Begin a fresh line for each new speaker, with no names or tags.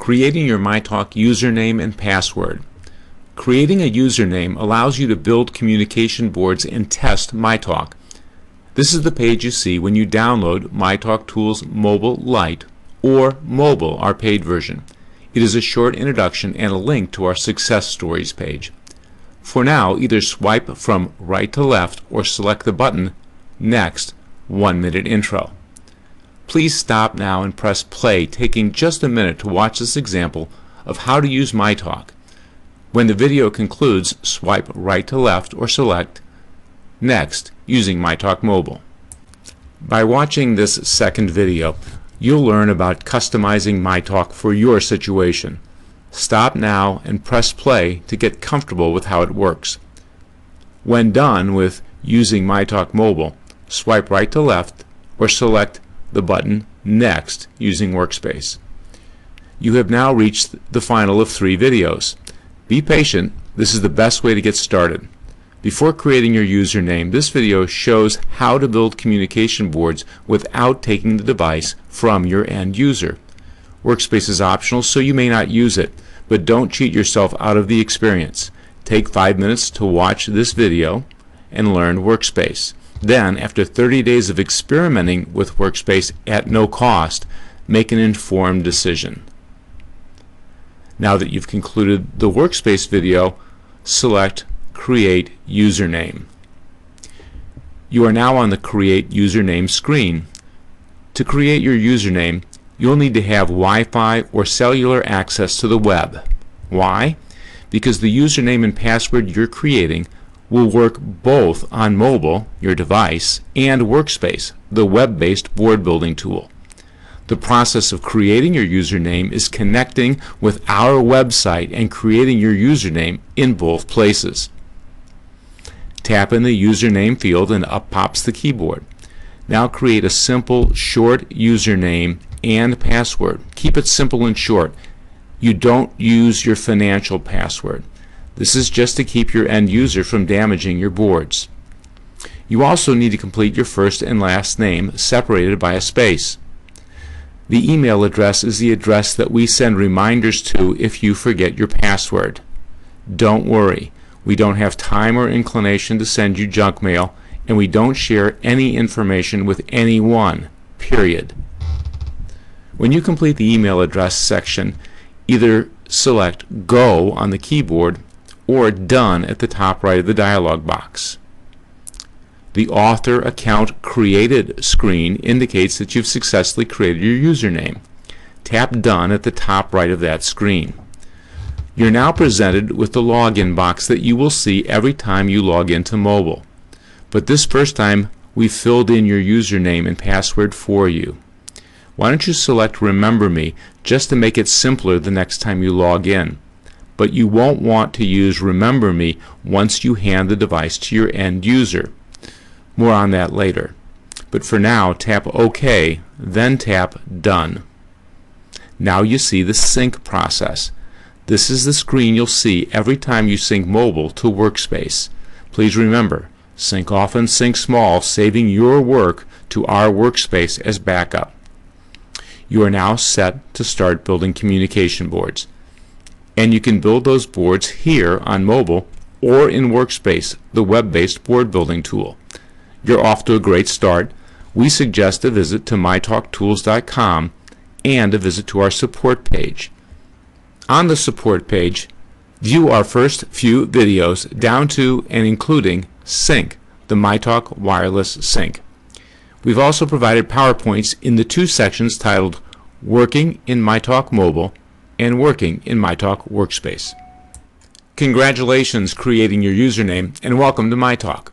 Creating your MyTalk username and password. Creating a username allows you to build communication boards and test MyTalk. This is the page you see when you download MyTalk Tools Mobile Lite or Mobile, our paid version. It is a short introduction and a link to our success stories page. For now, either swipe from right to left or select the button Next 1-minute intro. Please stop now and press play, taking just a minute to watch this example of how to use MyTalk. When the video concludes, swipe right to left or select Next using MyTalk Mobile. By watching this second video, you'll learn about customizing MyTalk for your situation. Stop now and press play to get comfortable with how it works. When done with using MyTalk Mobile, swipe right to left or select the button Next using Workspace. You have now reached the final of 3 videos. Be patient, this is the best way to get started. Before creating your username, this video shows how to build communication boards without taking the device from your end user. Workspace is optional, so you may not use it, but don't cheat yourself out of the experience. Take 5 minutes to watch this video and learn Workspace. Then, after 30 days of experimenting with Workspace at no cost, make an informed decision. Now that you've concluded the Workspace video, select Create Username. You are now on the Create Username screen. To create your username, you'll need to have Wi-Fi or cellular access to the web. Why? Because the username and password you're creating will work both on mobile, your device, and Workspace, the web-based board building tool. The process of creating your username is connecting with our website and creating your username in both places. Tap in the username field and up pops the keyboard. Now create a simple, short username and password. Keep it simple and short. You don't use your financial password. This is just to keep your end user from damaging your boards. You also need to complete your first and last name separated by a space. The email address is the address that we send reminders to if you forget your password. Don't worry, we don't have time or inclination to send you junk mail, and we don't share any information with anyone, period. When you complete the email address section, either select Go on the keyboard or Done at the top right of the dialog box. The Author Account Created screen indicates that you've successfully created your username. Tap Done at the top right of that screen. You're now presented with the login box that you will see every time you log into mobile. But this first time, we've filled in your username and password for you. Why don't you select Remember Me just to make it simpler the next time you log in? But you won't want to use Remember Me once you hand the device to your end user. More on that later. But for now, tap OK, then tap Done. Now you see the sync process. This is the screen you'll see every time you sync mobile to Workspace. Please remember, sync often, sync small, saving your work to our Workspace as backup. You are now set to start building communication boards. And you can build those boards here on mobile or in Workspace, the web-based board building tool. You're off to a great start. We suggest a visit to mytalktools.com and a visit to our support page. On the support page, view our first few videos down to and including Sync, the MyTalk wireless sync. We've also provided PowerPoints in the 2 sections titled Working in MyTalk Mobile and Working in MyTalk Workspace. Congratulations creating your username and welcome to MyTalk.